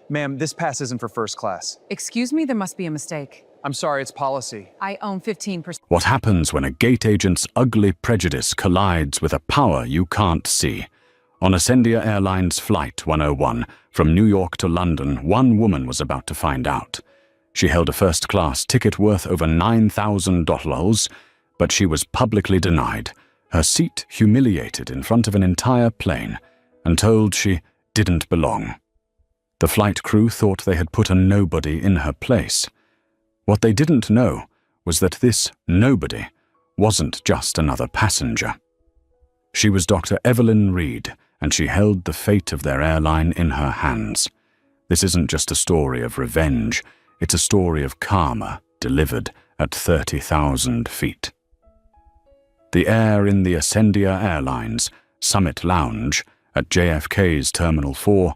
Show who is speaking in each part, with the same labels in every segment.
Speaker 1: Ma'am, this pass isn't for first class.
Speaker 2: Excuse me, there must be a mistake.
Speaker 1: I'm sorry, it's policy.
Speaker 2: I own 15%.
Speaker 3: What happens when a gate agent's ugly prejudice collides with a power you can't see? On Ascendia Airlines Flight 101 from New York to London, one woman was about to find out. She held a first-class ticket worth over $9,000, but she was publicly denied, her seat humiliated in front of an entire plane, and told she didn't belong. The flight crew thought they had put a nobody in her place. What they didn't know was that this nobody wasn't just another passenger. She was Dr. Evelyn Reed, and she held the fate of their airline in her hands. This isn't just a story of revenge, it's a story of karma delivered at 30,000 feet. The air in the Ascendia Airlines Summit Lounge at JFK's Terminal 4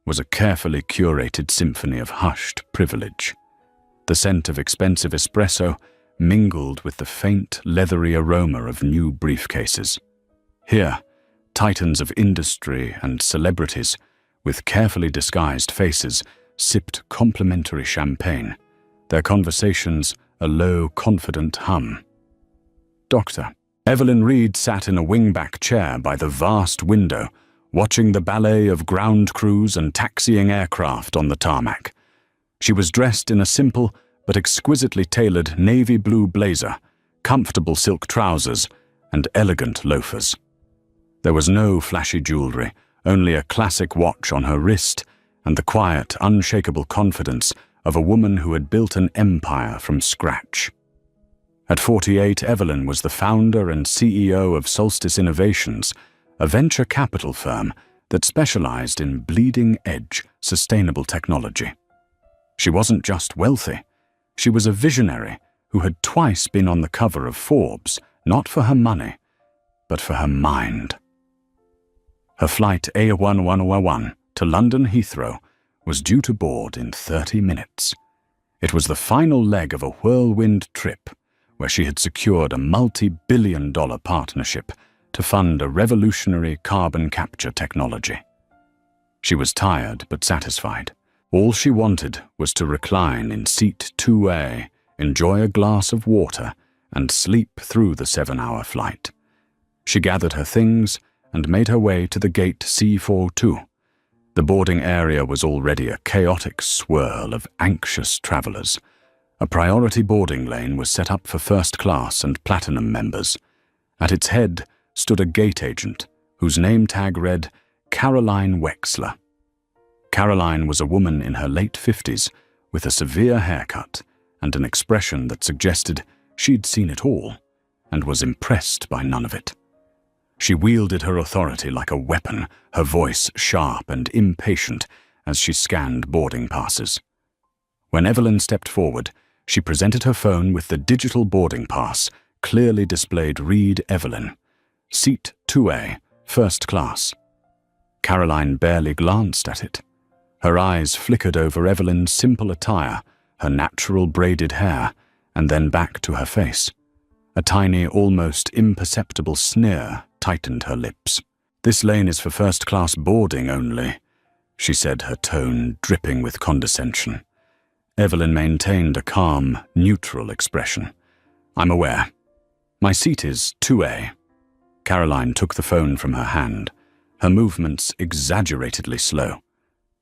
Speaker 3: was a carefully curated symphony of hushed privilege. The scent of expensive espresso mingled with the faint, leathery aroma of new briefcases. Here, titans of industry and celebrities, with carefully disguised faces, sipped complimentary champagne, their conversations a low, confident hum. Dr. Evelyn Reed sat in a wingback chair by the vast window, watching the ballet of ground crews and taxiing aircraft on the tarmac. She was dressed in a simple but exquisitely tailored navy blue blazer, comfortable silk trousers, and elegant loafers. There was no flashy jewelry, only a classic watch on her wrist and the quiet, unshakable confidence of a woman who had built an empire from scratch. At 48, Evelyn was the founder and CEO of Solstice Innovations, a venture capital firm that specialized in bleeding-edge, sustainable technology. She wasn't just wealthy. She was a visionary who had twice been on the cover of Forbes, not for her money, but for her mind. Her flight A1101 to London Heathrow was due to board in 30 minutes. It was the final leg of a whirlwind trip where she had secured a multi-billion-dollar partnership to fund a revolutionary carbon capture technology. She was tired but satisfied. All she wanted was to recline in seat 2A, enjoy a glass of water, and sleep through the 7-hour flight. She gathered her things and made her way to the gate C42. The boarding area was already a chaotic swirl of anxious travelers. A priority boarding lane was set up for first class and platinum members. At its head stood a gate agent whose name tag read Caroline Wexler. Caroline was a woman in her late 50s with a severe haircut and an expression that suggested she'd seen it all and was impressed by none of it. She wielded her authority like a weapon, her voice sharp and impatient as she scanned boarding passes. When Evelyn stepped forward, she presented her phone with the digital boarding pass, clearly displayed Reed Evelyn. Seat 2A, first class. Caroline barely glanced at it. Her eyes flickered over Evelyn's simple attire, her natural braided hair, and then back to her face. A tiny, almost imperceptible sneer tightened her lips. "This lane is for first-class boarding only," she said, her tone dripping with condescension. Evelyn maintained a calm, neutral expression. "I'm aware. My seat is 2A. Caroline took the phone from her hand, her movements exaggeratedly slow.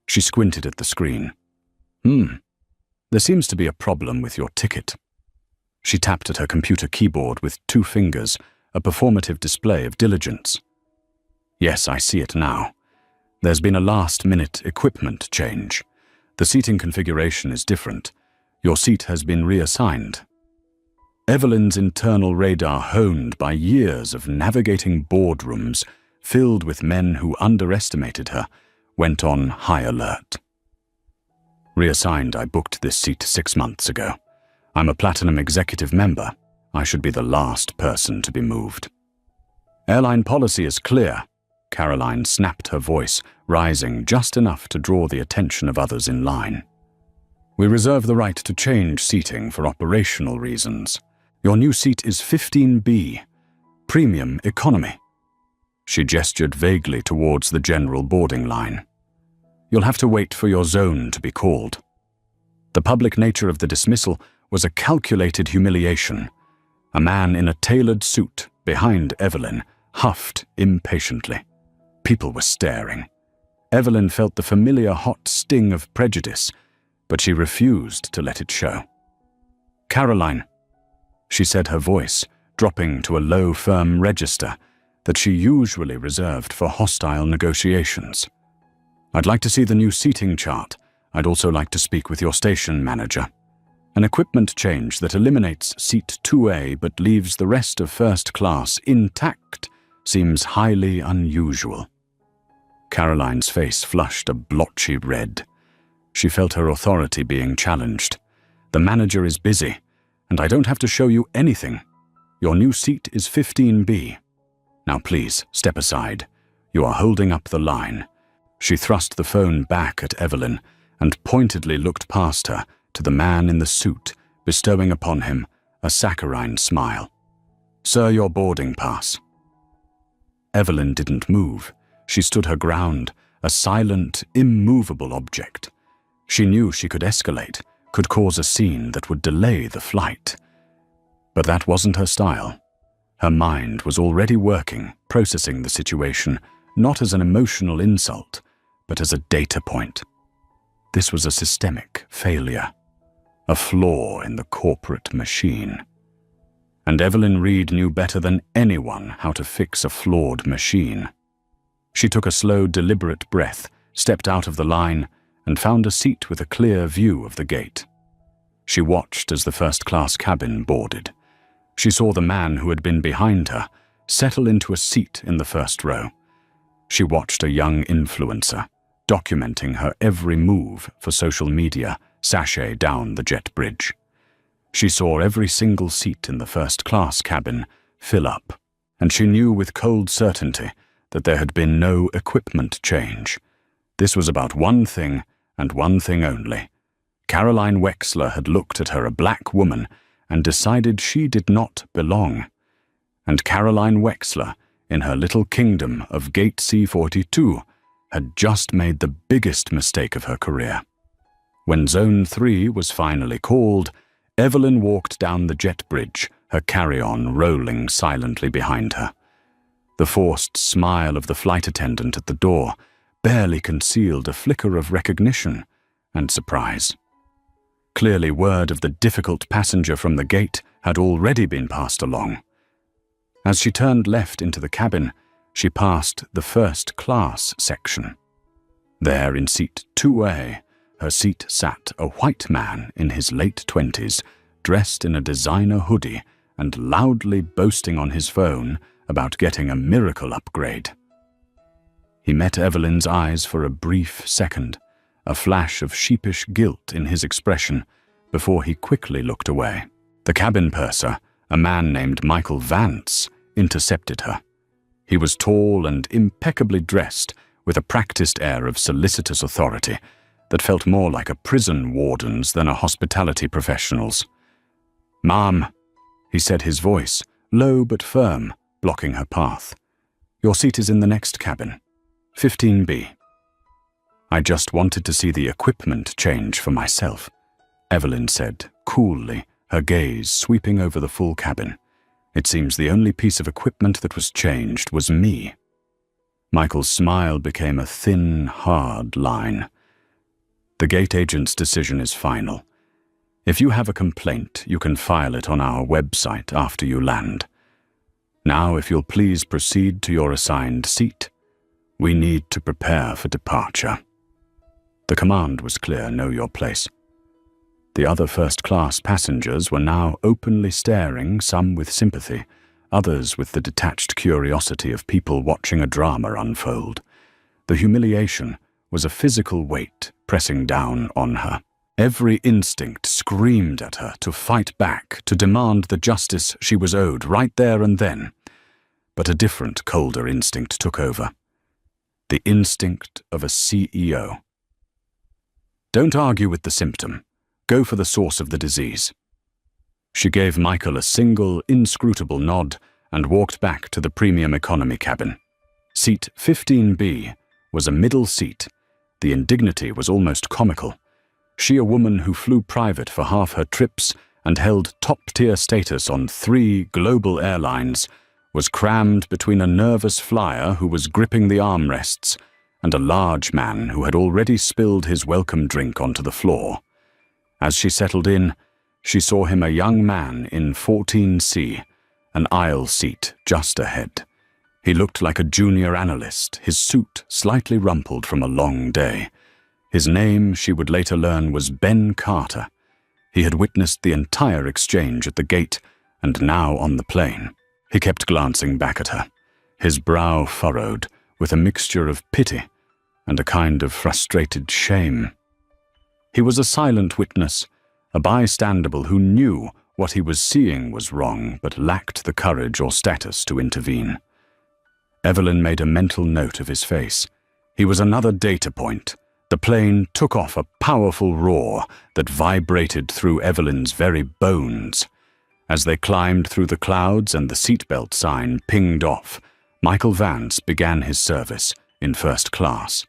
Speaker 3: She squinted at the screen. There seems to be a problem with your ticket." She tapped at her computer keyboard with 2 fingers, a performative display of diligence. "Yes, I see it now. There's been a last-minute equipment change. The seating configuration is different. Your seat has been reassigned." Evelyn's internal radar, honed by years of navigating boardrooms filled with men who underestimated her, went on high alert. "Reassigned, I booked this seat 6 months ago. I'm a platinum executive member. I should be the last person to be moved." "Airline policy is clear." Caroline snapped her voice, rising just enough to draw the attention of others in line. "We reserve the right to change seating for operational reasons. Your new seat is 15B, Premium Economy." She gestured vaguely towards the general boarding line. You'll have to wait for your zone to be called. The public nature of the dismissal was a calculated humiliation. A man in a tailored suit behind Evelyn huffed impatiently. People were staring. Evelyn felt the familiar hot sting of prejudice, but she refused to let it show. "Caroline," she said, her voice dropping to a low, firm register that she usually reserved for hostile negotiations. "I'd like to see the new seating chart. I'd also like to speak with your station manager. An equipment change that eliminates seat 2A but leaves the rest of first class intact seems highly unusual." Caroline's face flushed a blotchy red. She felt her authority being challenged. "The manager is busy, and I don't have to show you anything. Your new seat is 15B. Now please, step aside. You are holding up the line." She thrust the phone back at Evelyn and pointedly looked past her to the man in the suit, bestowing upon him a saccharine smile. "Sir, your boarding pass." Evelyn didn't move. She stood her ground, a silent, immovable object. She knew she could escalate, could cause a scene that would delay the flight. But that wasn't her style. Her mind was already working, processing the situation, not as an emotional insult, but as a data point. This was a systemic failure, a flaw in the corporate machine. And Evelyn Reed knew better than anyone how to fix a flawed machine. She took a slow, deliberate breath, stepped out of the line, and found a seat with a clear view of the gate. She watched as the first-class cabin boarded. She saw the man who had been behind her settle into a seat in the first row. She watched a young influencer, documenting her every move for social media, sashay down the jet bridge. She saw every single seat in the first-class cabin fill up, and she knew with cold certainty that there had been no equipment change. This was about one thing, and one thing only. Caroline Wexler had looked at her, a black woman, and decided she did not belong. And Caroline Wexler, in her little kingdom of Gate C42, had just made the biggest mistake of her career. When Zone 3 was finally called, Evelyn walked down the jet bridge, her carry-on rolling silently behind her. The forced smile of the flight attendant at the door barely concealed a flicker of recognition and surprise. Clearly, word of the difficult passenger from the gate had already been passed along. As she turned left into the cabin, she passed the first-class section. There, in seat 2A, her seat sat a white man in his late 20s, dressed in a designer hoodie and loudly boasting on his phone about getting a miracle upgrade. He met Evelyn's eyes for a brief second, a flash of sheepish guilt in his expression, before he quickly looked away. The cabin purser, a man named Michael Vance, intercepted her. He was tall and impeccably dressed, with a practiced air of solicitous authority that felt more like a prison warden's than a hospitality professional's. "Ma'am," he said, his voice, low but firm, blocking her path. "Your seat is in the next cabin, 15B. "I just wanted to see the equipment change for myself," Evelyn said, coolly, her gaze sweeping over the full cabin. "It seems the only piece of equipment that was changed was me." Michael's smile became a thin, hard line. "The gate agent's decision is final. If you have a complaint, you can file it on our website after you land. Now, if you'll please proceed to your assigned seat, we need to prepare for departure." The command was clear: know your place. The other first-class passengers were now openly staring, some with sympathy, others with the detached curiosity of people watching a drama unfold. The humiliation was a physical weight pressing down on her. Every instinct screamed at her to fight back, to demand the justice she was owed right there and then. But a different, colder instinct took over. The instinct of a CEO. "Don't argue with the symptom. Go for the source of the disease." She gave Michael a single, inscrutable nod and walked back to the premium economy cabin. Seat 15B was a middle seat, The indignity was almost comical. She, a woman who flew private for half her trips and held top-tier status on 3 global airlines, was crammed between a nervous flyer who was gripping the armrests and a large man who had already spilled his welcome drink onto the floor. As she settled in, she saw him a young man in 14C, an aisle seat just ahead. He looked like a junior analyst, his suit slightly rumpled from a long day. His name, she would later learn, was Ben Carter. He had witnessed the entire exchange at the gate and now on the plane. He kept glancing back at her, his brow furrowed with a mixture of pity and a kind of frustrated shame. He was a silent witness, a bystander who knew what he was seeing was wrong but lacked the courage or status to intervene. Evelyn made a mental note of his face. He was another data point. The plane took off a powerful roar that vibrated through Evelyn's very bones. As they climbed through the clouds and the seatbelt sign pinged off, Michael Vance began his service in first class.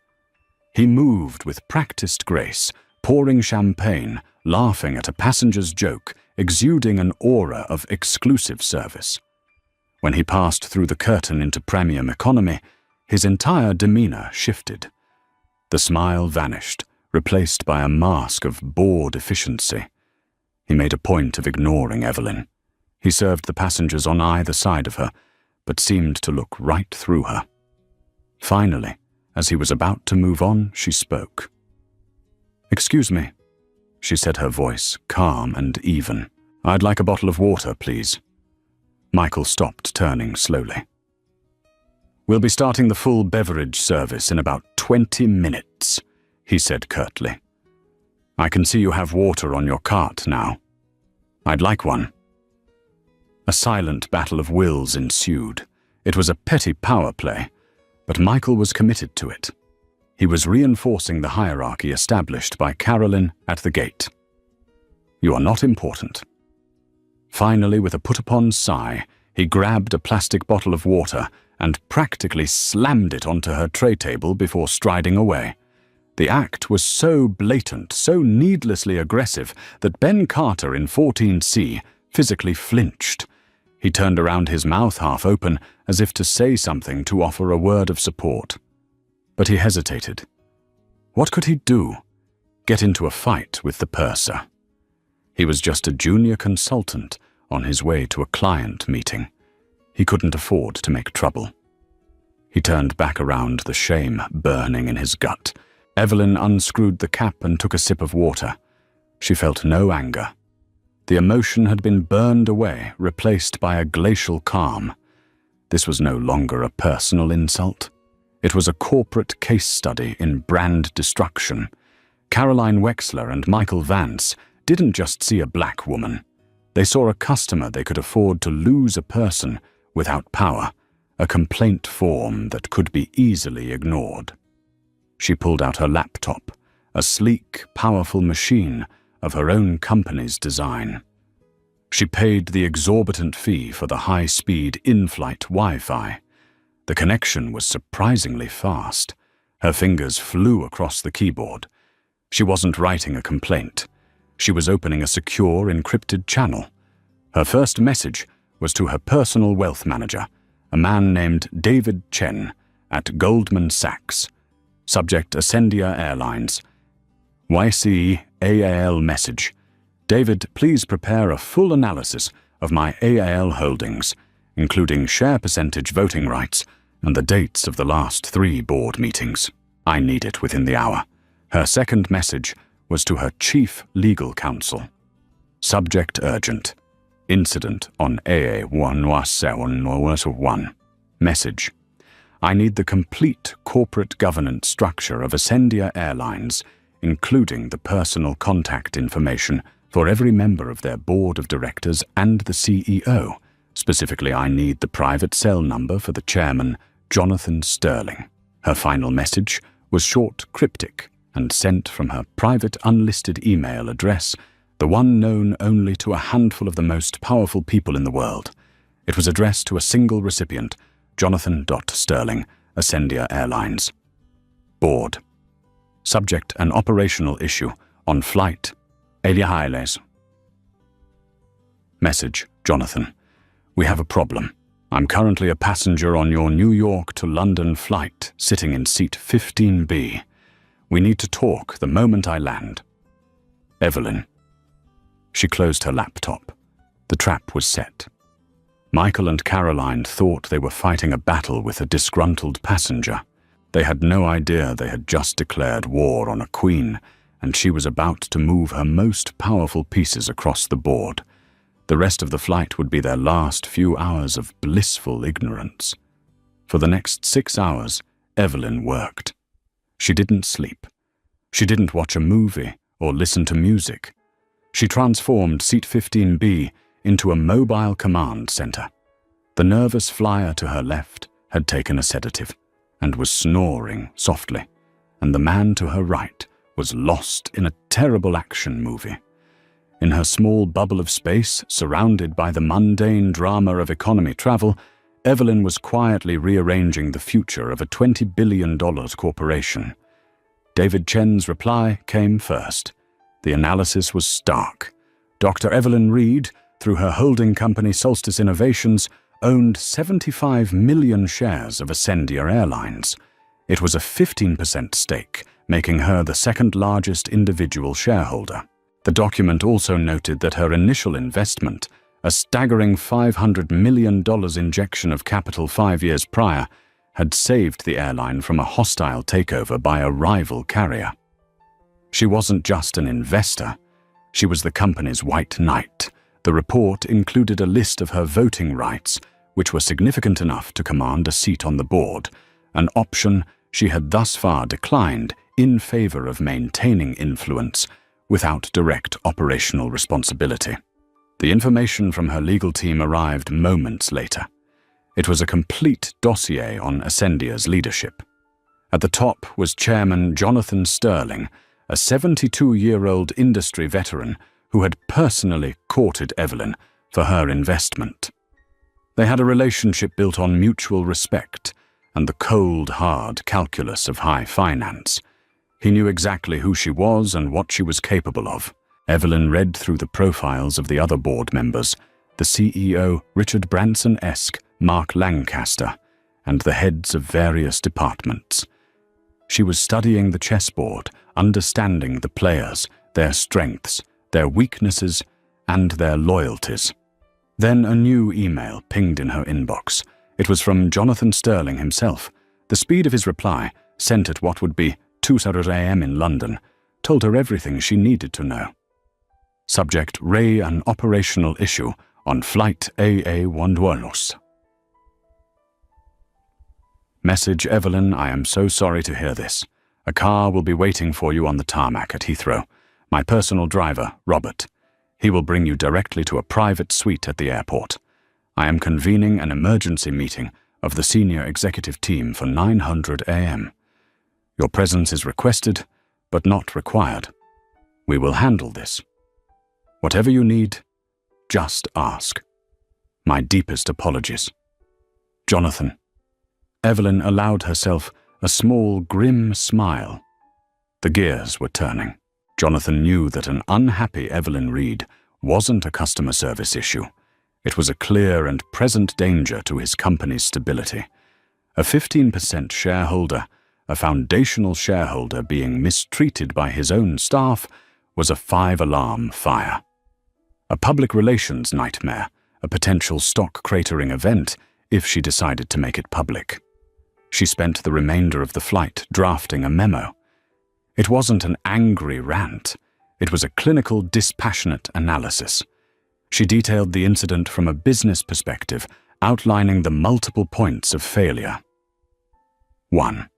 Speaker 3: He moved with practiced grace, pouring champagne, laughing at a passenger's joke, exuding an aura of exclusive service. When he passed through the curtain into premium economy, his entire demeanor shifted. The smile vanished, replaced by a mask of bored efficiency. He made a point of ignoring Evelyn. He served the passengers on either side of her, but seemed to look right through her. Finally, as he was about to move on, she spoke. "Excuse me," she said, her voice calm and even. "I'd like a bottle of water, please." Michael stopped, turning slowly. "We'll be starting the full beverage service in about 20 minutes, he said curtly. "I can see you have water on your cart now. I'd like one." A silent battle of wills ensued. It was a petty power play, but Michael was committed to it. He was reinforcing the hierarchy established by Carolyn at the gate. "You are not important." Finally, with a put-upon sigh, he grabbed a plastic bottle of water and practically slammed it onto her tray table before striding away. The act was so blatant, so needlessly aggressive, that Ben Carter in 14C physically flinched. He turned around, his mouth half open, as if to say something, to offer a word of support. But he hesitated. What could he do? Get into a fight with the purser? He was just a junior consultant on his way to a client meeting. He couldn't afford to make trouble. He turned back around, the shame burning in his gut. Evelyn unscrewed the cap and took a sip of water. She felt no anger. The emotion had been burned away, replaced by a glacial calm. This was no longer a personal insult. It was a corporate case study in brand destruction. Caroline Wexler and Michael Vance didn't just see a black woman. They saw a customer they could afford to lose, a person without power, a complaint form that could be easily ignored. She pulled out her laptop, a sleek, powerful machine of her own company's design. She paid the exorbitant fee for the high-speed in-flight Wi-Fi. The connection was surprisingly fast. Her fingers flew across the keyboard. She wasn't writing a complaint. She was opening a secure, encrypted channel. Her first message was to her personal wealth manager, a man named David Chen at Goldman Sachs. Subject: Ascendia Airlines. YC AAL message. David, please prepare a full analysis of my AAL holdings, including share percentage, voting rights, and the dates of the last 3 board meetings. I need it within the hour. Her second message was to her chief legal counsel. Subject: urgent. Incident on AA11701. Message: I need the complete corporate governance structure of Ascendia Airlines, including the personal contact information for every member of their board of directors and the CEO. Specifically, I need the private cell number for the chairman, Jonathan Sterling. Her final message was short, cryptic, and sent from her private unlisted email address, the one known only to a handful of the most powerful people in the world. It was addressed to a single recipient, Jonathan Sterling, Ascendia Airlines. Board. Subject: an operational issue on flight Elias. Message: Jonathan. We have a problem. I'm currently a passenger on your New York to London flight, sitting in seat 15B. We need to talk the moment I land. Evelyn. She closed her laptop. The trap was set. Michael and Caroline thought they were fighting a battle with a disgruntled passenger. They had no idea they had just declared war on a queen, and she was about to move her most powerful pieces across the board. The rest of the flight would be their last few hours of blissful ignorance. For the next 6 hours, Evelyn worked. She didn't sleep. She didn't watch a movie or listen to music. She transformed seat 15B into a mobile command center. The nervous flyer to her left had taken a sedative and was snoring softly, and the man to her right was lost in a terrible action movie. In her small bubble of space, surrounded by the mundane drama of economy travel, Evelyn was quietly rearranging the future of a $20 billion corporation. David Chen's reply came first. The analysis was stark. Dr. Evelyn Reed, through her holding company Solstice Innovations, owned 75 million shares of Ascendia Airlines. It was a 15% stake, making her the second largest individual shareholder. The document also noted that her initial investment, a staggering $500 million injection of capital 5 years prior, had saved the airline from a hostile takeover by a rival carrier. She wasn't just an investor. She was the company's white knight. The report included a list of her voting rights, which were significant enough to command a seat on the board, an option she had thus far declined in favor of maintaining influence without direct operational responsibility. The information from her legal team arrived moments later. It was a complete dossier on Ascendia's leadership. At the top was Chairman Jonathan Sterling, a 72-year-old industry veteran who had personally courted Evelyn for her investment. They had a relationship built on mutual respect and the cold, hard calculus of high finance. He knew exactly who she was and what she was capable of. Evelyn read through the profiles of the other board members, the CEO, Richard Branson-esque Mark Lancaster, and the heads of various departments. She was studying the chessboard, understanding the players, their strengths, their weaknesses, and their loyalties. Then a new email pinged in her inbox. It was from Jonathan Sterling himself. The speed of his reply, sent at what would be 2:00 a.m. in London, told her everything she needed to know. Subject: Ray, an operational issue on flight AA-112. Message: Evelyn, I am so sorry to hear this. A car will be waiting for you on the tarmac at Heathrow. My personal driver, Robert. He will bring you directly to a private suite at the airport. I am convening an emergency meeting of the senior executive team for 9:00 a.m. Your presence is requested, but not required. We will handle this. Whatever you need, just ask. My deepest apologies. Jonathan. Evelyn allowed herself a small, grim smile. The gears were turning. Jonathan knew that an unhappy Evelyn Reed wasn't a customer service issue. It was a clear and present danger to his company's stability. A 15% shareholder, a foundational shareholder being mistreated by his own staff, was a 5-alarm fire. A public relations nightmare, a potential stock cratering event if she decided to make it public. She spent the remainder of the flight drafting a memo. It wasn't an angry rant. It was a clinical, dispassionate analysis. She detailed the incident from a business perspective, outlining the multiple points of failure. 1.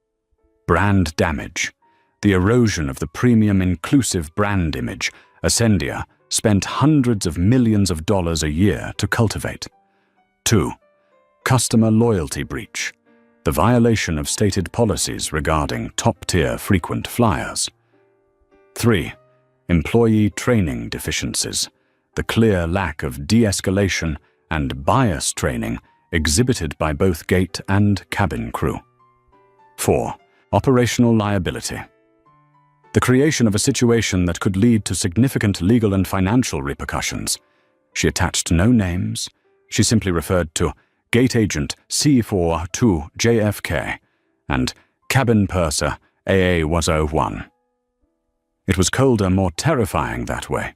Speaker 3: Brand damage. The erosion of the premium inclusive brand image Ascendia spent hundreds of millions of dollars a year to cultivate. 2. Customer loyalty breach. The violation of stated policies regarding top-tier frequent flyers. 3. Employee training deficiencies. The clear lack of de-escalation and bias training exhibited by both gate and cabin crew. 4. Operational liability. the creation of a situation that could lead to significant legal and financial repercussions. She attached no names. She simply referred to Gate Agent C42JFK and Cabin Purser AA101. It was colder, more terrifying that way.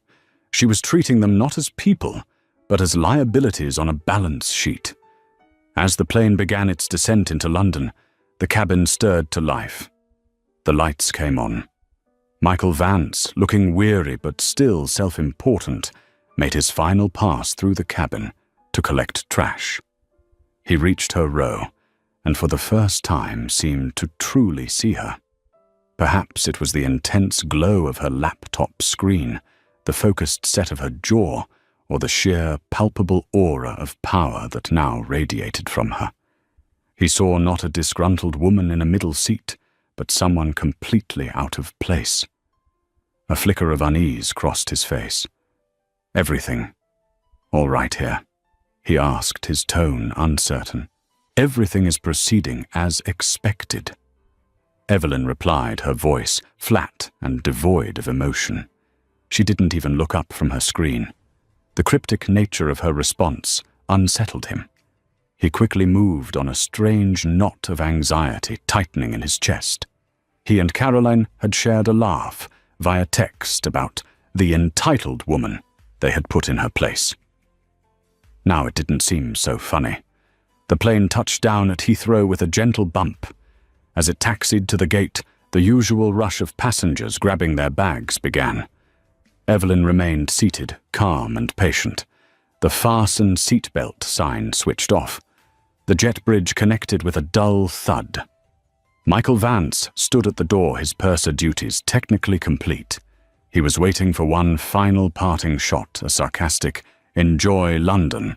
Speaker 3: She was treating them not as people, but as liabilities on a balance sheet. As the plane began its descent into London, the cabin stirred to life. The lights came on. Michael Vance, looking weary but still self-important, made his final pass through the cabin to collect trash. He reached her row, and for the first time seemed to truly see her. Perhaps it was the intense glow of her laptop screen, the focused set of her jaw, or the sheer, palpable aura of power that now radiated from her. He saw not a disgruntled woman in a middle seat, but someone completely out of place. A flicker of unease crossed his face. "Everything all right here?" he asked, his tone uncertain. "Everything is proceeding as expected." Evelyn replied, her voice flat and devoid of emotion. She didn't even look up from her screen. The cryptic nature of her response unsettled him. He quickly moved on a strange knot of anxiety tightening in his chest. He and Caroline had shared a laugh via text about the entitled woman they had put in her place. Now it didn't seem so funny. The plane touched down at Heathrow with a gentle bump. As it taxied to the gate, the usual rush of passengers grabbing their bags began. Evelyn remained seated, calm and patient. The fasten seatbelt sign switched off. The jet bridge connected with a dull thud. Michael Vance stood at the door, his purser duties technically complete. He was waiting for one final parting shot, a sarcastic "Enjoy London,"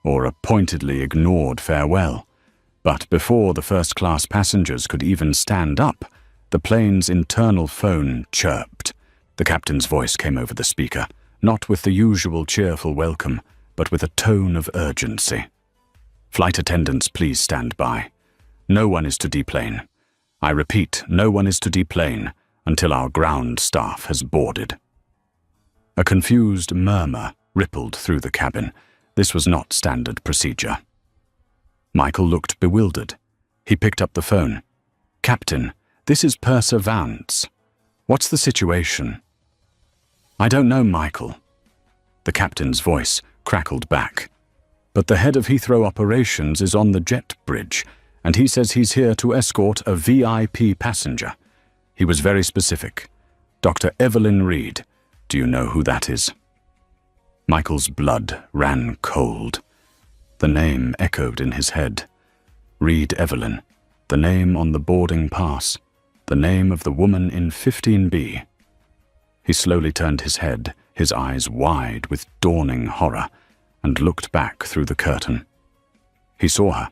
Speaker 3: or a pointedly ignored farewell. But before the first-class passengers could even stand up, the plane's internal phone chirped. The captain's voice came over the speaker, not with the usual cheerful welcome, but with a tone of urgency. "Flight attendants, please stand by. No one is to deplane. I repeat, no one is to deplane until our ground staff has boarded." A confused murmur rippled through the cabin. This was not standard procedure. Michael looked bewildered. He picked up the phone. "Captain, this is Purser Vance. What's the situation?" "I don't know, Michael." The captain's voice crackled back. "But the head of Heathrow operations is on the jet bridge, and he says he's here to escort a VIP passenger. He was very specific. Dr. Evelyn Reed. Do you know who that is?" Michael's blood ran cold. The name echoed in his head. Reed Evelyn. The name on the boarding pass. The name of the woman in 15B. He slowly turned his head, his eyes wide with dawning horror, and looked back through the curtain. He saw her.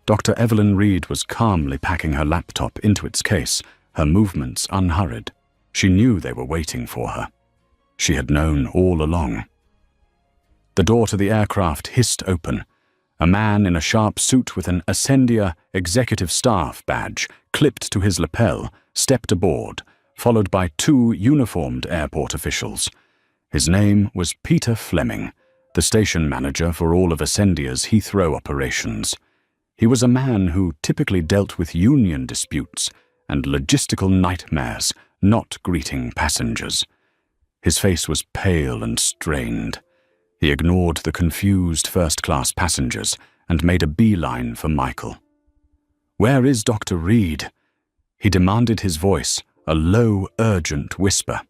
Speaker 3: Dr. Evelyn Reed was calmly packing her laptop into its case, her movements unhurried. She knew they were waiting for her. She had known all along. The door to the aircraft hissed open. A man in a sharp suit with an Ascendia Executive Staff badge clipped to his lapel stepped aboard, followed by two uniformed airport officials. His name was Peter Fleming, the station manager for all of Ascendia's Heathrow operations. He was a man who typically dealt with union disputes and logistical nightmares, not greeting passengers. His face was pale and strained. He ignored the confused first-class passengers and made a beeline for Michael. "Where is Dr. Reed?" He demanded, his voice a low, urgent whisper.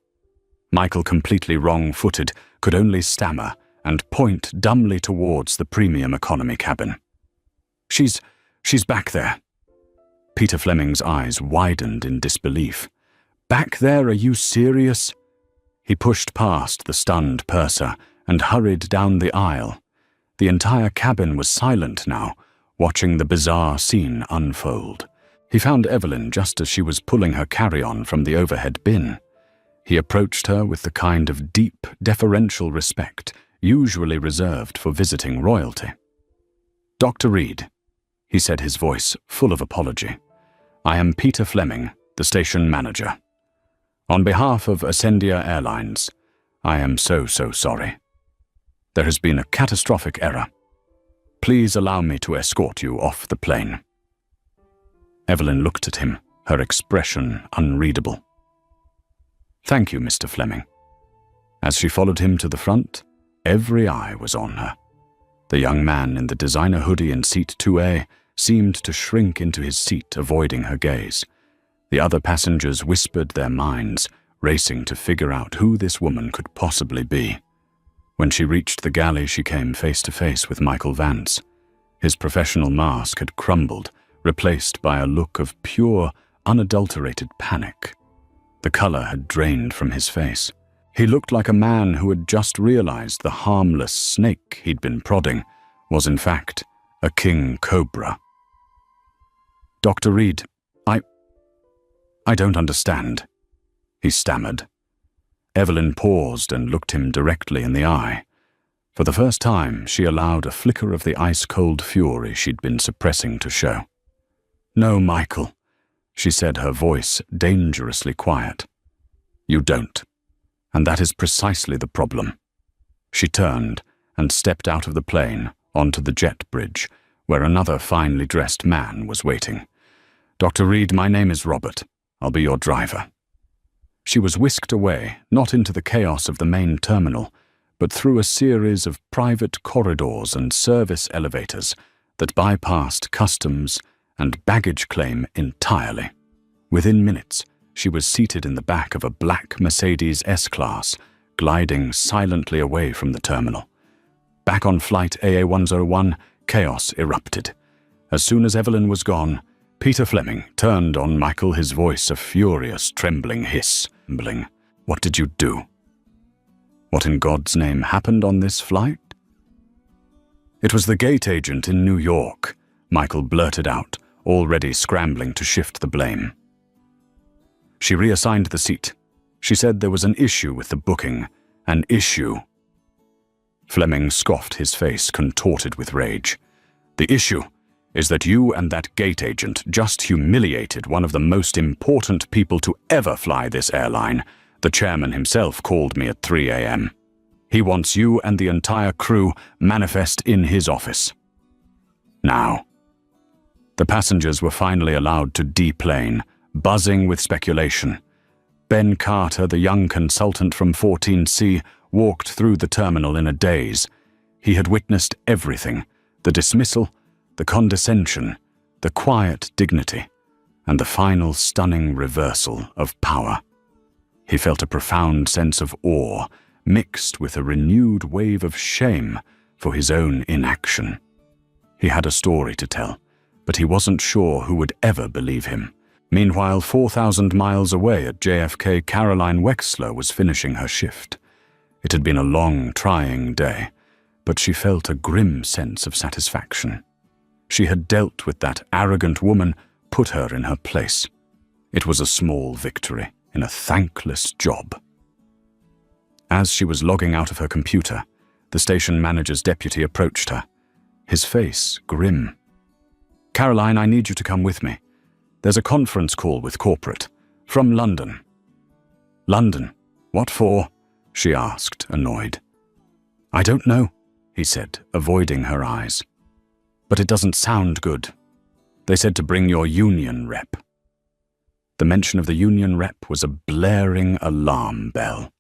Speaker 3: Michael, completely wrong-footed, could only stammer and point dumbly towards the premium economy cabin. She's back there." Peter Fleming's eyes widened in disbelief. "Back there? Are you serious?" He pushed past the stunned purser and hurried down the aisle. The entire cabin was silent now, watching the bizarre scene unfold. He found Evelyn just as she was pulling her carry-on from the overhead bin. He approached her with the kind of deep, deferential respect usually reserved for visiting royalty. "Dr. Reed," he said, his voice full of apology. "I am Peter Fleming, the station manager." On behalf of Ascendia Airlines, I am so sorry. There has been a catastrophic error. Please allow me to escort you off the plane." Evelyn looked at him, her expression unreadable. "Thank you, Mr. Fleming." As she followed him to the front, every eye was on her. The young man in the designer hoodie in seat 2A seemed to shrink into his seat, avoiding her gaze. The other passengers whispered their minds, racing to figure out who this woman could possibly be. When she reached the galley, she came face to face with Michael Vance. His professional mask had crumbled, replaced by a look of pure, unadulterated panic. The color had drained from his face. He looked like a man who had just realized the harmless snake he'd been prodding was in fact a king cobra. "Dr. Reed, I don't understand," he stammered. Evelyn paused and looked him directly in the eye. For the first time, she allowed a flicker of the ice-cold fury she'd been suppressing to show. "No, Michael," she said, her voice dangerously quiet. "You don't. And that is precisely the problem." She turned and stepped out of the plane onto the jet bridge, where another finely dressed man was waiting. "Dr. Reed, my name is Robert. I'll be your driver." She was whisked away, not into the chaos of the main terminal, but through a series of private corridors and service elevators that bypassed customs and baggage claim entirely. Within minutes, she was seated in the back of a black Mercedes S-Class, gliding silently away from the terminal. Back on flight AA-101, chaos erupted. As soon as Evelyn was gone, Peter Fleming turned on Michael, his voice a furious, trembling hiss. "What did you do? What in God's name happened on this flight?" "It was the gate agent in New York," Michael blurted out, already scrambling to shift the blame. "She reassigned the seat. She said there was an issue with the booking. An issue." Fleming scoffed, his face contorted with rage. "The issue is that you and that gate agent just humiliated one of the most important people to ever fly this airline. The chairman himself called me at 3 a.m. He wants you and the entire crew manifest in his office. Now." The passengers were finally allowed to deplane, buzzing with speculation. Ben Carter, the young consultant from 14C, walked through the terminal in a daze. He had witnessed everything: the dismissal, the condescension, the quiet dignity, and the final stunning reversal of power. He felt a profound sense of awe, mixed with a renewed wave of shame for his own inaction. He had a story to tell, but he wasn't sure who would ever believe him. Meanwhile, 4,000 miles away at JFK, Caroline Wexler was finishing her shift. It had been a long, trying day, but she felt a grim sense of satisfaction. She had dealt with that arrogant woman, put her in her place. It was a small victory in a thankless job. As she was logging out of her computer, the station manager's deputy approached her, his face grim. "Caroline, I need you to come with me. There's a conference call with corporate, from London." "London? What for?" she asked, annoyed. "I don't know," he said, avoiding her eyes. "But it doesn't sound good. They said to bring your union rep." The mention of the union rep was a blaring alarm bell.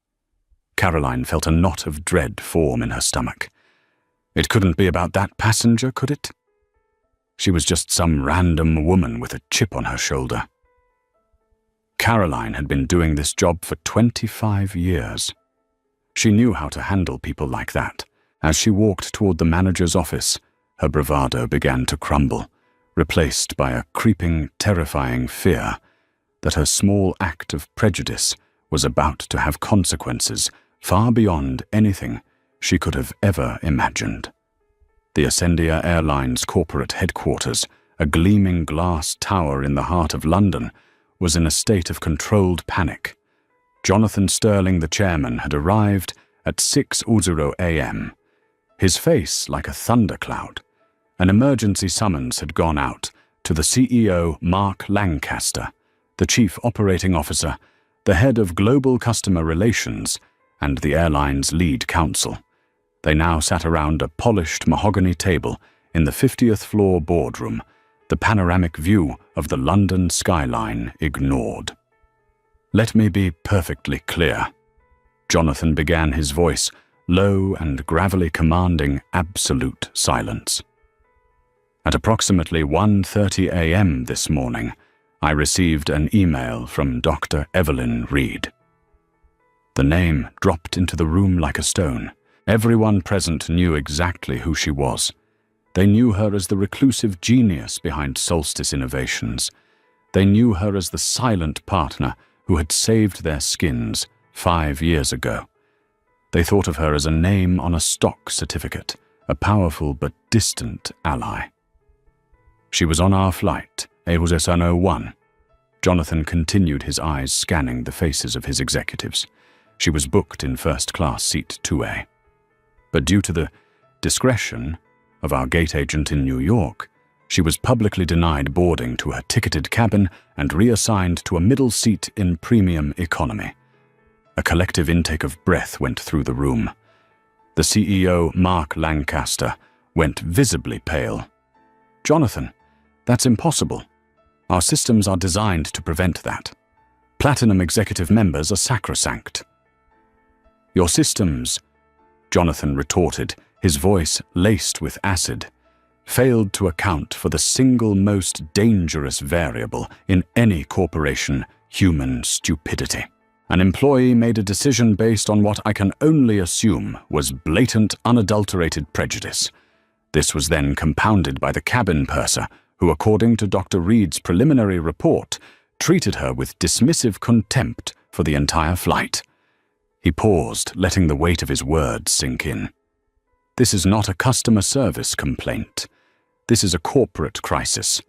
Speaker 3: Caroline felt a knot of dread form in her stomach. It couldn't be about that passenger, could it? She was just some random woman with a chip on her shoulder. Caroline had been doing this job for 25 years. She knew how to handle people like that. As she walked toward the manager's office, her bravado began to crumble, replaced by a creeping, terrifying fear that her small act of prejudice was about to have consequences far beyond anything she could have ever imagined. The Ascendia Airlines corporate headquarters, a gleaming glass tower in the heart of London, was in a state of controlled panic. Jonathan Sterling, the chairman, had arrived at 6:00 a.m., his face like a thundercloud. An emergency summons had gone out to the CEO, Mark Lancaster, the chief operating officer, the head of global customer relations, and the airline's lead counsel. They now sat around a polished mahogany table in the 50th floor boardroom, the panoramic view of the London skyline ignored. "Let me be perfectly clear." Jonathan began, his voice low and gravelly, commanding absolute silence. "At approximately 1:30 a.m. this morning, I received an email from Dr. Evelyn Reed." The name dropped into the room like a stone. Everyone present knew exactly who she was. They knew her as the reclusive genius behind Solstice Innovations. They knew her as the silent partner who had saved their skins 5 years ago. They thought of her as a name on a stock certificate, a powerful but distant ally. "She was on our flight, AWS-101. Jonathan continued, his eyes scanning the faces of his executives. "She was booked in first-class seat 2A. But due to the discretion of our gate agent in New York, she was publicly denied boarding to her ticketed cabin and reassigned to a middle seat in premium economy." A collective intake of breath went through the room. The CEO, Mark Lancaster, went visibly pale. "Jonathan, that's impossible. Our systems are designed to prevent that. Platinum executive members are sacrosanct." "Your systems," Jonathan retorted, his voice laced with acid, "failed to account for the single most dangerous variable in any corporation: human stupidity. An employee made a decision based on what I can only assume was blatant, unadulterated prejudice. This was then compounded by the cabin purser, who, according to Dr. Reed's preliminary report, treated her with dismissive contempt for the entire flight." He paused, letting the weight of his words sink in. "This is not a customer service complaint. This is a corporate crisis.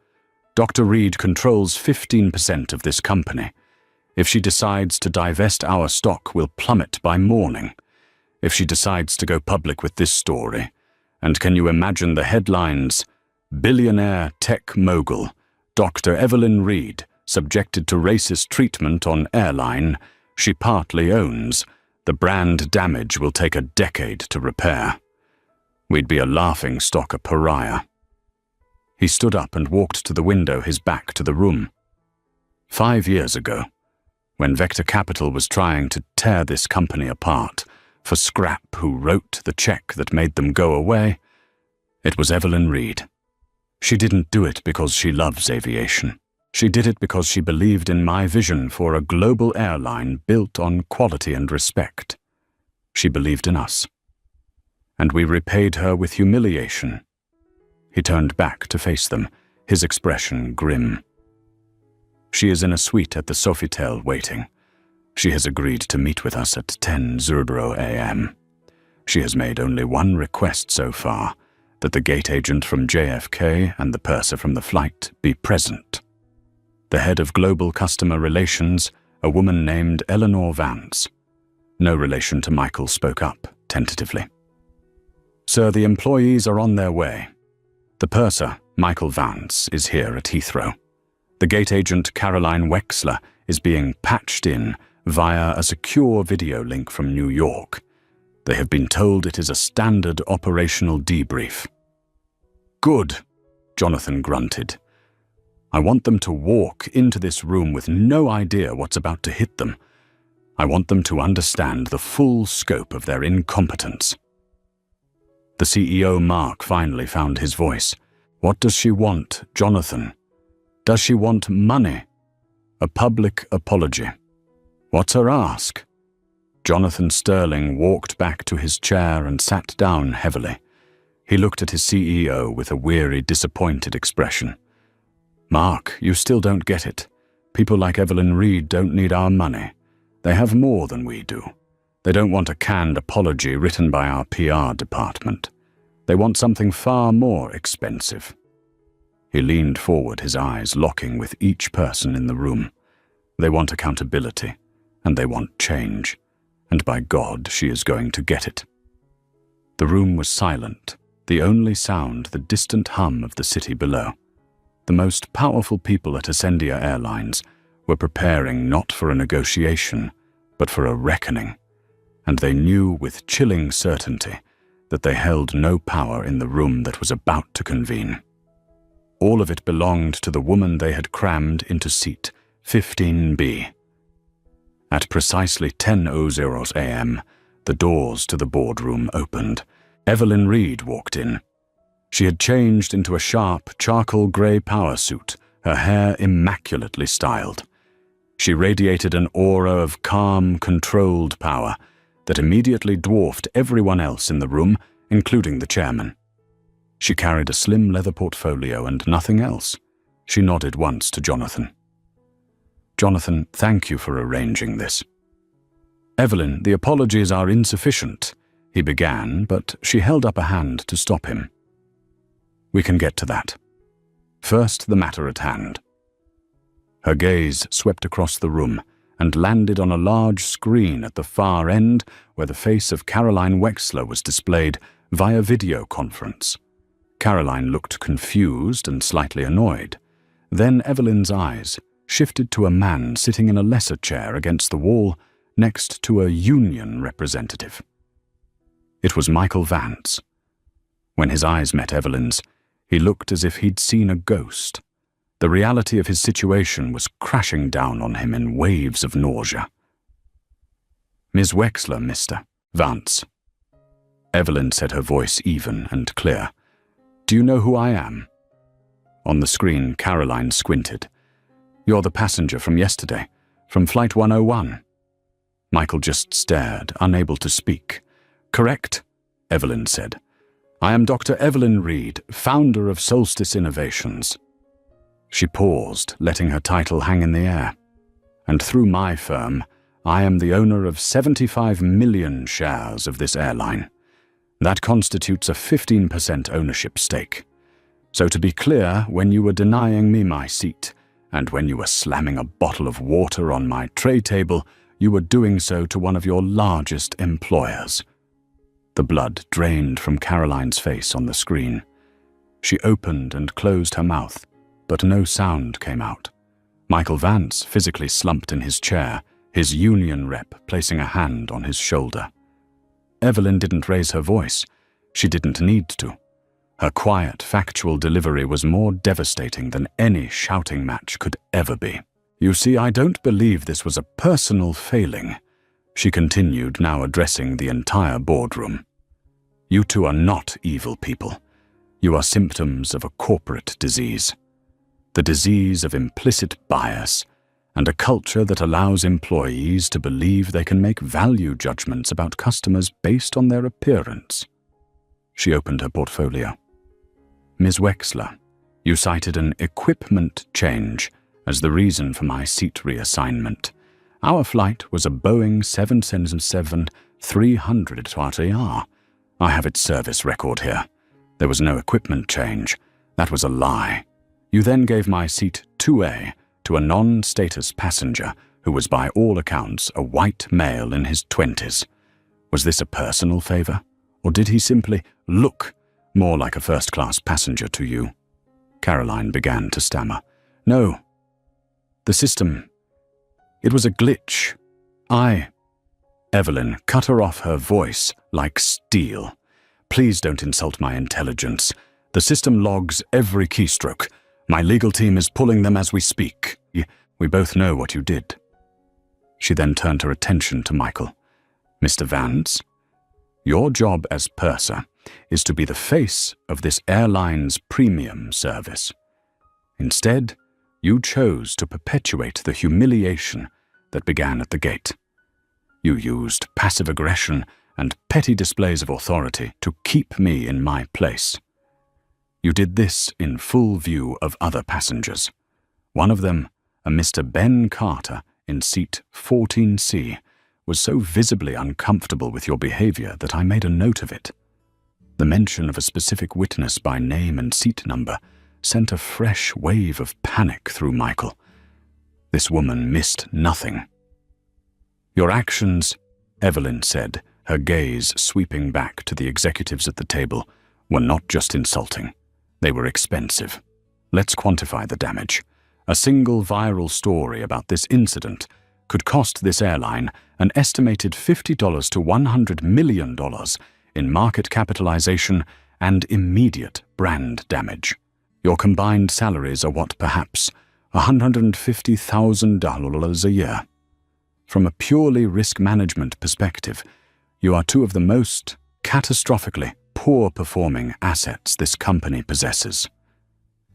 Speaker 3: Dr. Reed controls 15% of this company. If she decides to divest, our stock will plummet by morning. If she decides to go public with this story, and can you imagine the headlines? Billionaire tech mogul, Dr. Evelyn Reed, subjected to racist treatment on airline she partly owns. The brand damage will take a decade to repair. We'd be a laughingstock, a pariah." He stood up and walked to the window, his back to the room. 5 years ago, when Vector Capital was trying to tear this company apart for Scrap, who wrote the check that made them go away, it was Evelyn Reed. She didn't do it because she loves aviation. She did it because she believed in my vision for a global airline built on quality and respect. She believed in us. And we repaid her with humiliation. He turned back to face them, his expression grim. "She is in a suite at the Sofitel waiting. She has agreed to meet with us at 10:00 a.m. She has made only one request so far, that the gate agent from JFK and the purser from the flight be present. The head of global customer relations, a woman named Eleanor Vance. No relation to Michael, spoke up tentatively. "Sir, the employees are on their way. The purser, Michael Vance, is here at Heathrow. The gate agent, Caroline Wexler, is being patched in via a secure video link from New York. They have been told it is a standard operational debrief." "Good," Jonathan grunted. "I want them to walk into this room with no idea what's about to hit them. I want them to understand the full scope of their incompetence." The CEO, Mark, finally found his voice. "What does she want, Jonathan? Does she want money? A public apology? What's her ask?" Jonathan Sterling walked back to his chair and sat down heavily. He looked at his CEO with a weary, disappointed expression. "Mark, you still don't get it. People like Evelyn Reed don't need our money. They have more than we do. They don't want a canned apology written by our PR department. They want something far more expensive." He leaned forward, his eyes locking with each person in the room. "They want accountability, and they want change. And by God, she is going to get it." The room was silent, the only sound the distant hum of the city below. The most powerful people at Ascendia Airlines were preparing not for a negotiation, but for a reckoning, and they knew with chilling certainty that they held no power in the room that was about to convene. All of it belonged to the woman they had crammed into seat 15B. At precisely 10:00 a.m., the doors to the boardroom opened. Evelyn Reed walked in. She had changed into a sharp, charcoal grey power suit, her hair immaculately styled. She radiated an aura of calm, controlled power that immediately dwarfed everyone else in the room, including the chairman. She carried a slim leather portfolio and nothing else. She nodded once to Jonathan. "Jonathan, thank you for arranging this." "Evelyn, the apologies are insufficient," he began, but she held up a hand to stop him. "We can get to that. First, the matter at hand." Her gaze swept across the room and landed on a large screen at the far end where the face of Caroline Wexler was displayed via video conference. Caroline looked confused and slightly annoyed. Then Evelyn's eyes shifted to a man sitting in a lesser chair against the wall next to a union representative. It was Michael Vance. When his eyes met Evelyn's, he looked as if he'd seen a ghost. The reality of his situation was crashing down on him in waves of nausea. "Ms. Wexler, Mr. Vance." Evelyn said, her voice even and clear. "Do you know who I am?" On the screen, Caroline squinted. "You're the passenger from yesterday, from Flight 101. Michael just stared, unable to speak. "Correct," Evelyn said. "I am Dr. Evelyn Reed, founder of Solstice Innovations." She paused, letting her title hang in the air. "And through my firm, I am the owner of 75 million shares of this airline. That constitutes a 15% ownership stake. So to be clear, when you were denying me my seat, and when you were slamming a bottle of water on my tray table, you were doing so to one of your largest employers." The blood drained from Caroline's face on the screen. She opened and closed her mouth, but no sound came out. Michael Vance physically slumped in his chair, his union rep placing a hand on his shoulder. Evelyn didn't raise her voice. She didn't need to. Her quiet, factual delivery was more devastating than any shouting match could ever be. "You see, I don't believe this was a personal failing," she continued, now addressing the entire boardroom. "You two are not evil people. You are symptoms of a corporate disease. The disease of implicit bias and a culture that allows employees to believe they can make value judgments about customers based on their appearance." She opened her portfolio. "Ms. Wexler, you cited an equipment change as the reason for my seat reassignment. Our flight was a Boeing 777-300 ATR. I have its service record here. There was no equipment change. That was a lie. You then gave my seat 2A to a non-status passenger who was by all accounts a white male in his 20s. Was this a personal favor, or did he simply look more like a first-class passenger to you?" Caroline began to stammer. "No. The system. It was a glitch. Evelyn cut her off, her voice like steel. "Please don't insult my intelligence. The system logs every keystroke. My legal team is pulling them as we speak. We both know what you did." She then turned her attention to Michael. "Mr. Vance, your job as purser is to be the face of this airline's premium service. Instead, you chose to perpetuate the humiliation that began at the gate. You used passive aggression and petty displays of authority to keep me in my place. You did this in full view of other passengers. One of them, a Mr. Ben Carter in seat 14C, was so visibly uncomfortable with your behavior that I made a note of it. The mention of a specific witness by name and seat number sent a fresh wave of panic through Michael. This woman missed nothing. Your actions, Evelyn said, her gaze sweeping back to the executives at the table, were not just insulting. They were expensive. Let's quantify the damage. A single viral story about this incident could cost this airline an estimated $50 to $100 million in market capitalization and immediate brand damage. Your combined salaries are what, perhaps $150,000 a year. From a purely risk management perspective, you are two of the most catastrophically poor-performing assets this company possesses.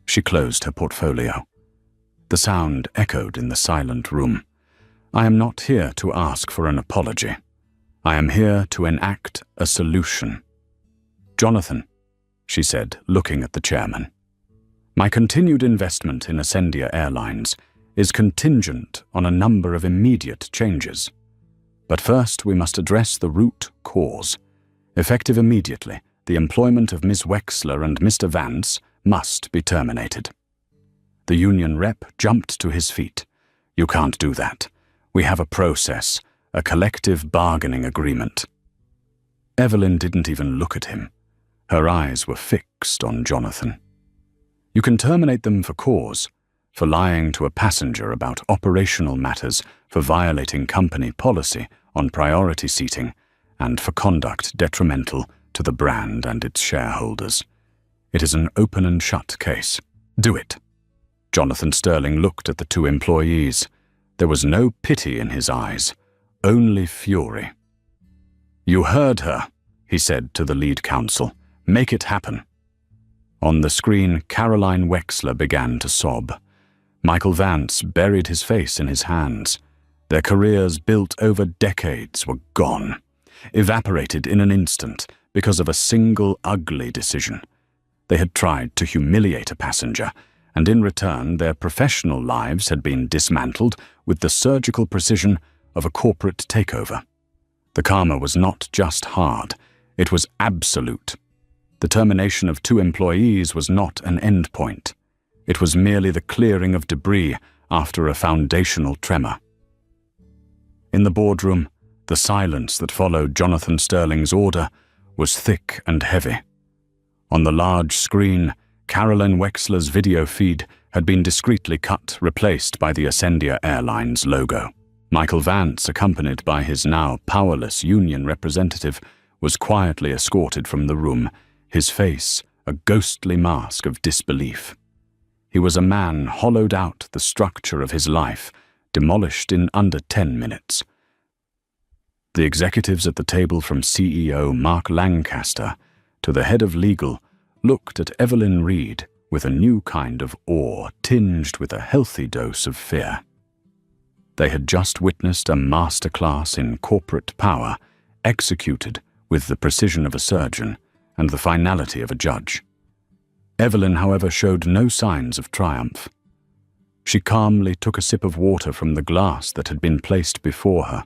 Speaker 3: She closed her portfolio. The sound echoed in the silent room. I am not here to ask for an apology. I am here to enact a solution. Jonathan, she said, looking at the chairman, my continued investment in Ascendia Airlines is contingent on a number of immediate changes. But first we must address the root cause. Effective immediately, the employment of Ms. Wexler and Mr. Vance must be terminated. The union rep jumped to his feet. You can't do that. We have a process, a collective bargaining agreement. Evelyn didn't even look at him. Her eyes were fixed on Jonathan. You can terminate them for cause, for lying to a passenger about operational matters, for violating company policy on priority seating, and for conduct detrimental to the brand and its shareholders. It is an open and shut case. Do it. Jonathan Sterling looked at the two employees. There was no pity in his eyes, only fury. You heard her, he said to the lead counsel. Make it happen. On the screen, Caroline Wexler began to sob. Michael Vance buried his face in his hands. Their careers built over decades were gone, evaporated in an instant because of a single ugly decision. They had tried to humiliate a passenger, and in return their professional lives had been dismantled with the surgical precision of a corporate takeover. The karma was not just hard, it was absolute. The termination of two employees was not an endpoint. It was merely the clearing of debris after a foundational tremor. In the boardroom, the silence that followed Jonathan Sterling's order was thick and heavy. On the large screen, Caroline Wexler's video feed had been discreetly cut, replaced by the Ascendia Airlines logo. Michael Vance, accompanied by his now powerless union representative, was quietly escorted from the room, his face a ghostly mask of disbelief. He was a man hollowed out the structure of his life, demolished in under 10 minutes. The executives at the table, from CEO Mark Lancaster to the head of legal, looked at Evelyn Reed with a new kind of awe tinged with a healthy dose of fear. They had just witnessed a masterclass in corporate power, executed with the precision of a surgeon and the finality of a judge. Evelyn, however, showed no signs of triumph. She calmly took a sip of water from the glass that had been placed before her,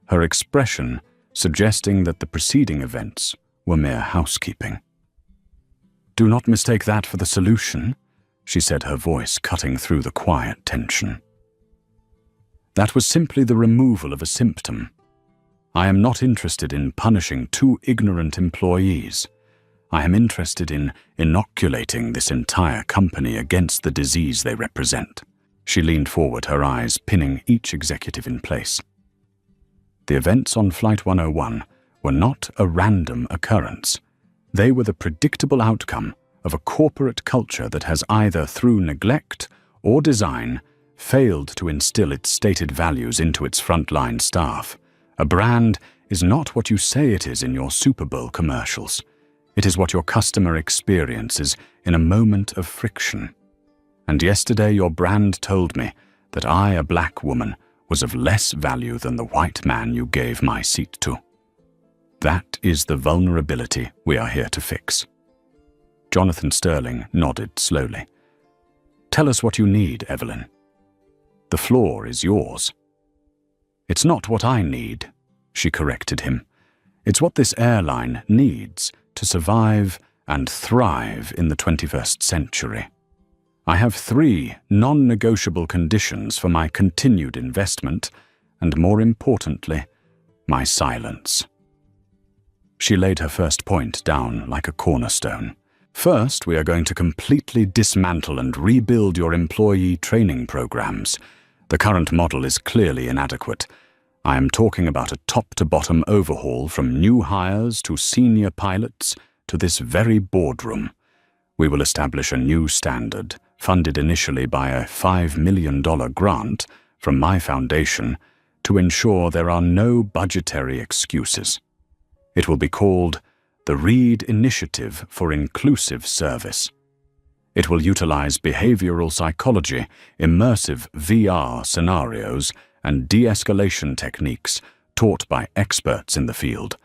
Speaker 3: her expression suggesting that the preceding events were mere housekeeping. Do not mistake that for the solution, she said, her voice cutting through the quiet tension. That was simply the removal of a symptom. I am not interested in punishing two ignorant employees. I am interested in inoculating this entire company against the disease they represent. She leaned forward, her eyes pinning each executive in place. The events on Flight 101 were not a random occurrence. They were the predictable outcome of a corporate culture that has either through neglect or design failed to instill its stated values into its frontline staff. A brand is not what you say it is in your Super Bowl commercials. It is what your customer experiences in a moment of friction. And yesterday your brand told me that I, a black woman, was of less value than the white man you gave my seat to. That is the vulnerability we are here to fix. Jonathan Sterling nodded slowly. Tell us what you need, Evelyn. The floor is yours. It's not what I need, she corrected him. It's what this airline needs to survive and thrive in the 21st century. I have 3 non-negotiable conditions for my continued investment, and more importantly, my silence. She laid her first point down like a cornerstone. First, we are going to completely dismantle and rebuild your employee training programs. The current model is clearly inadequate. I am talking about a top-to-bottom overhaul from new hires to senior pilots to this very boardroom. We will establish a new standard, funded initially by a $5 million grant from my foundation, to ensure there are no budgetary excuses. It will be called the Reed Initiative for Inclusive Service. It will utilize behavioral psychology, immersive VR scenarios, and de-escalation techniques taught by experts in the field.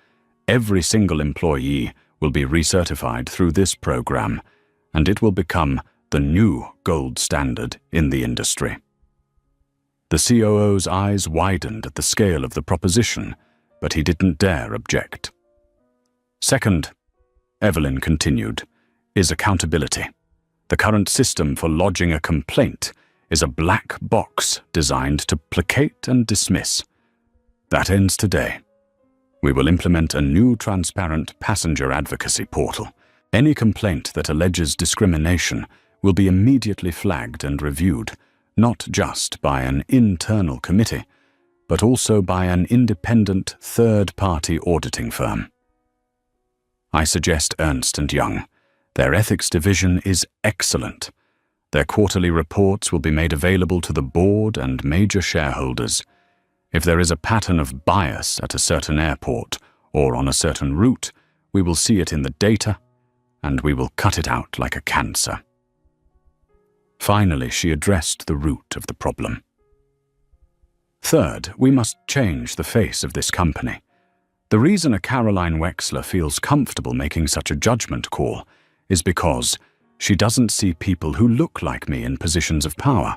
Speaker 3: Every single employee will be recertified through this program, and it will become the new gold standard in the industry. The COO's eyes widened at the scale of the proposition, but he didn't dare object. Second, Evelyn continued, is accountability. The current system for lodging a complaint is a black box designed to placate and dismiss. That ends today. We will implement a new transparent passenger advocacy portal. Any complaint that alleges discrimination will be immediately flagged and reviewed, not just by an internal committee, but also by an independent third-party auditing firm. I suggest Ernst & Young. Their ethics division is excellent. Their quarterly reports will be made available to the board and major shareholders. If there is a pattern of bias at a certain airport or on a certain route, we will see it in the data, and we will cut it out like a cancer. Finally, she addressed the root of the problem. Third, we must change the face of this company. The reason a Caroline Wexler feels comfortable making such a judgment call is because she doesn't see people who look like me in positions of power.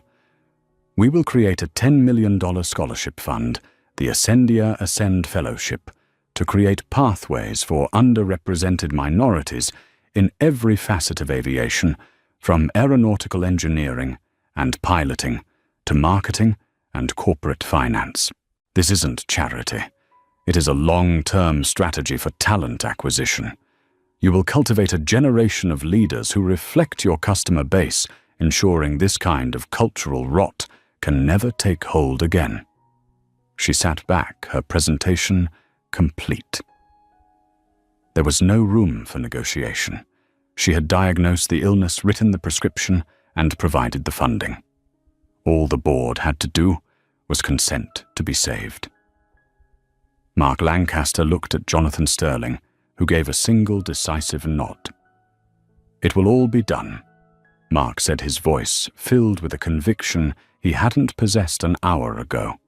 Speaker 3: We will create a $10 million scholarship fund, the Ascendia Ascend Fellowship, to create pathways for underrepresented minorities in every facet of aviation, from aeronautical engineering and piloting to marketing and corporate finance. This isn't charity. It is a long-term strategy for talent acquisition. You will cultivate a generation of leaders who reflect your customer base, ensuring this kind of cultural rot can never take hold again. She sat back, her presentation complete. There was no room for negotiation. She had diagnosed the illness, written the prescription, and provided the funding. All the board had to do was consent to be saved. Mark Lancaster looked at Jonathan Sterling, who gave a single decisive nod. "It will all be done," Mark said, his voice filled with a conviction he hadn't possessed an hour ago.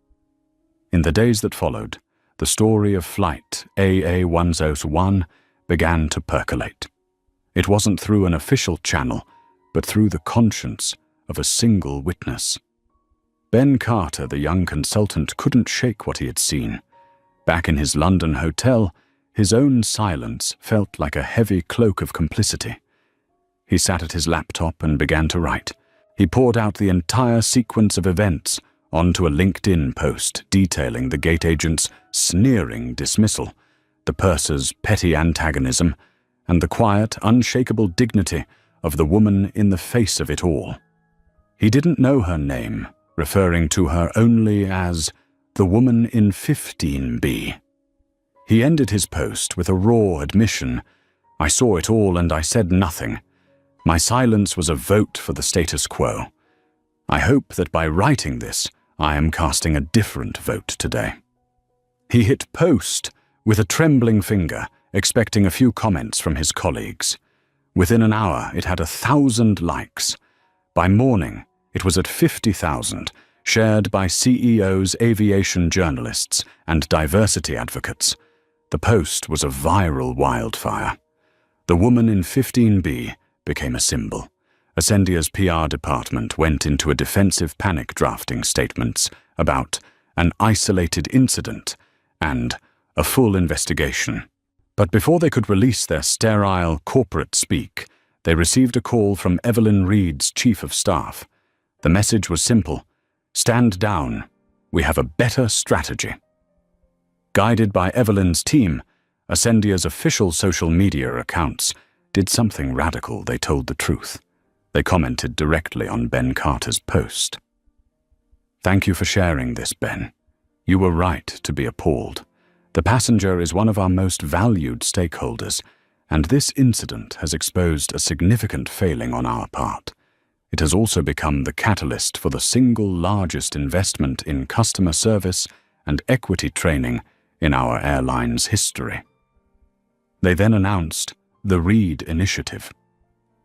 Speaker 3: In the days that followed, the story of Flight AA-101 began to percolate. It wasn't through an official channel, but through the conscience of a single witness. Ben Carter, the young consultant, couldn't shake what he had seen. Back in his London hotel, his own silence felt like a heavy cloak of complicity. He sat at his laptop and began to write. He poured out the entire sequence of events onto a LinkedIn post detailing the gate agent's sneering dismissal, the purser's petty antagonism, and the quiet, unshakable dignity of the woman in the face of it all. He didn't know her name, referring to her only as the woman in 15B. He ended his post with a raw admission. "I saw it all and I said nothing. My silence was a vote for the status quo. I hope that by writing this, I am casting a different vote today." He hit post with a trembling finger, expecting a few comments from his colleagues. Within an hour, it had 1,000 likes. By morning, it was at 50,000, shared by CEOs, aviation journalists, and diversity advocates. The post was a viral wildfire. The woman in 15B became a symbol. Ascendia's PR department went into a defensive panic, drafting statements about an isolated incident and a full investigation. But before they could release their sterile corporate speak, they received a call from Evelyn Reed's chief of staff. The message was simple: "Stand down. We have a better strategy." Guided by Evelyn's team, Ascendia's official social media accounts did something radical, they told the truth. They commented directly on Ben Carter's post. "Thank you for sharing this, Ben. You were right to be appalled. The passenger is one of our most valued stakeholders, and this incident has exposed a significant failing on our part. It has also become the catalyst for the single largest investment in customer service and equity training in our airline's history." They then announced the Reed Initiative.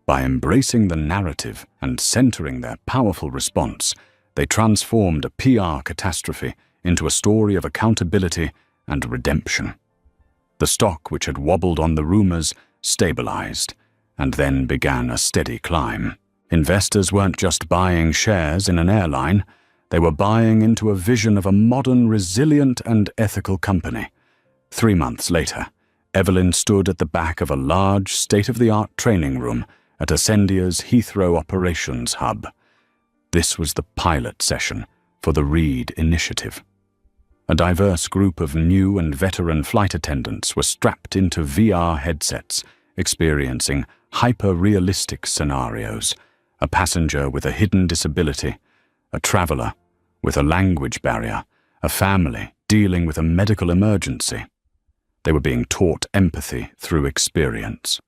Speaker 3: By embracing the narrative and centering their powerful response, they transformed a PR catastrophe into a story of accountability and redemption. The stock, which had wobbled on the rumors, stabilized, and then began a steady climb. Investors weren't just buying shares in an airline, they were buying into a vision of a modern, resilient, and ethical company. 3 months later, Evelyn stood at the back of a large, state-of-the-art training room at Ascendia's Heathrow operations hub. This was the pilot session for the Reed Initiative. A diverse group of new and veteran flight attendants were strapped into VR headsets, experiencing hyper-realistic scenarios: a passenger with a hidden disability, a traveler with a language barrier, a family dealing with a medical emergency. They were being taught empathy through experience.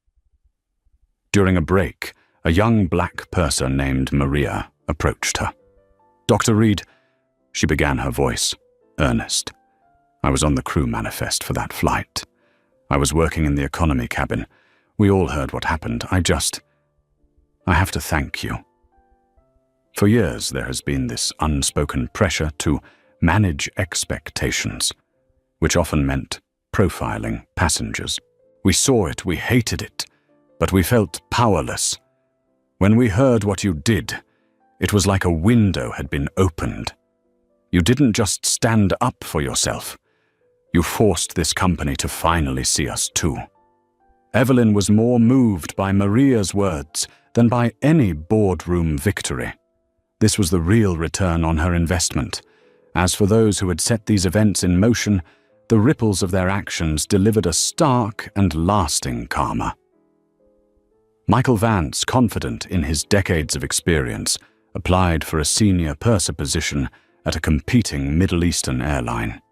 Speaker 3: During a break, a young black purser named Maria approached her. "Dr. Reed," she began, her voice earnest. "I was on the crew manifest for that flight. I was working in the economy cabin. We all heard what happened. I have to thank you. For years, there has been this unspoken pressure to manage expectations, which often meant profiling passengers. We saw it, we hated it, but we felt powerless. When we heard what you did, it was like a window had been opened. You didn't just stand up for yourself. You forced this company to finally see us too." Evelyn was more moved by Maria's words than by any boardroom victory. This was the real return on her investment. As for those who had set these events in motion, the ripples of their actions delivered a stark and lasting karma. Michael Vance, confident in his decades of experience, applied for a senior purser position at a competing Middle Eastern airline.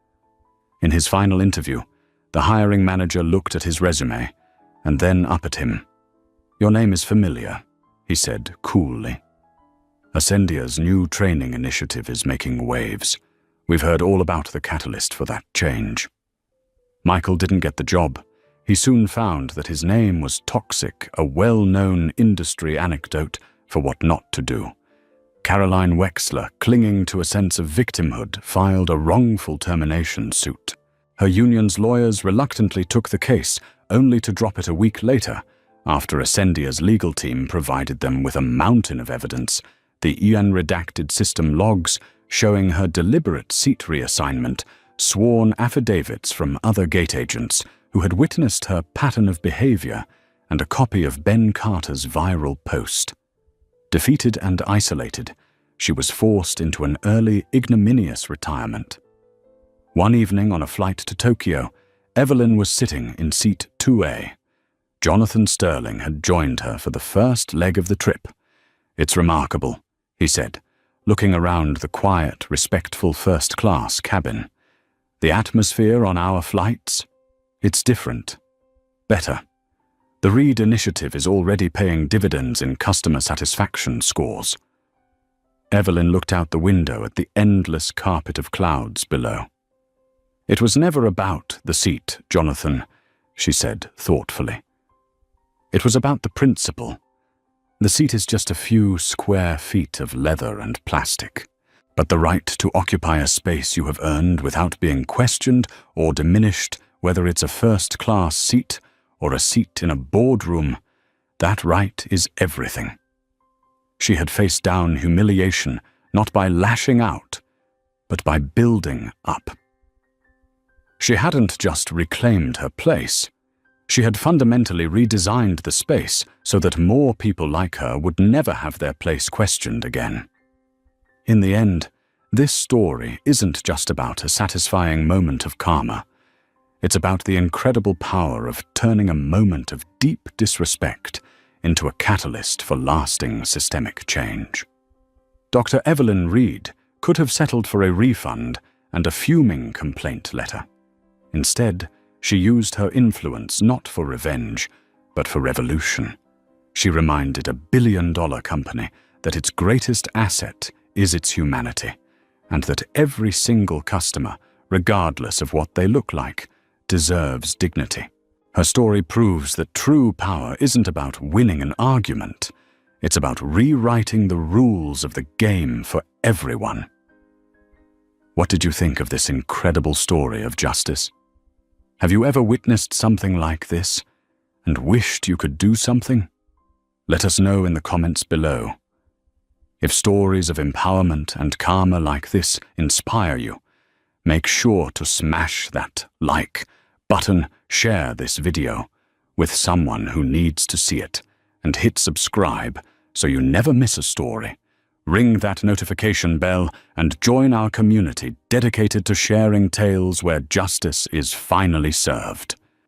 Speaker 3: In his final interview, the hiring manager looked at his resume and then up at him. "Your name is familiar," he said coolly. "Ascendia's new training initiative is making waves. We've heard all about the catalyst for that change." Michael didn't get the job. He soon found that his name was toxic, a well-known industry anecdote for what not to do. Caroline Wexler, clinging to a sense of victimhood, filed a wrongful termination suit. Her union's lawyers reluctantly took the case, only to drop it a week later, after Ascendia's legal team provided them with a mountain of evidence, the unredacted system logs showing her deliberate seat reassignment, sworn affidavits from other gate agents who had witnessed her pattern of behavior, and a copy of Ben Carter's viral post. Defeated and isolated, she was forced into an early, ignominious retirement. One evening on a flight to Tokyo, Evelyn was sitting in seat 2A. Jonathan Sterling had joined her for the first leg of the trip. "It's remarkable," he said, looking around the quiet, respectful first-class cabin. "The atmosphere on our flights? It's different. Better. The Reed Initiative is already paying dividends in customer satisfaction scores." Evelyn looked out the window at the endless carpet of clouds below. "It was never about the seat, Jonathan," she said thoughtfully. "It was about the principle. The seat is just a few square feet of leather and plastic, but the right to occupy a space you have earned without being questioned or diminished, whether it's a first-class seat or a seat in a boardroom, that right is everything." She had faced down humiliation not by lashing out, but by building up. She hadn't just reclaimed her place. She had fundamentally redesigned the space so that more people like her would never have their place questioned again. In the end, this story isn't just about a satisfying moment of karma. It's about the incredible power of turning a moment of deep disrespect into a catalyst for lasting systemic change. Dr. Evelyn Reed could have settled for a refund and a fuming complaint letter. Instead, she used her influence not for revenge, but for revolution. She reminded a billion-dollar company that its greatest asset is its humanity, and that every single customer, regardless of what they look like, deserves dignity. Her story proves that true power isn't about winning an argument. It's about rewriting the rules of the game for everyone. What did you think of this incredible story of justice? Have you ever witnessed something like this and wished you could do something? Let us know in the comments below. If stories of empowerment and karma like this inspire you, make sure to smash that like button, share this video with someone who needs to see it, and hit subscribe so you never miss a story. Ring that notification bell and join our community dedicated to sharing tales where justice is finally served.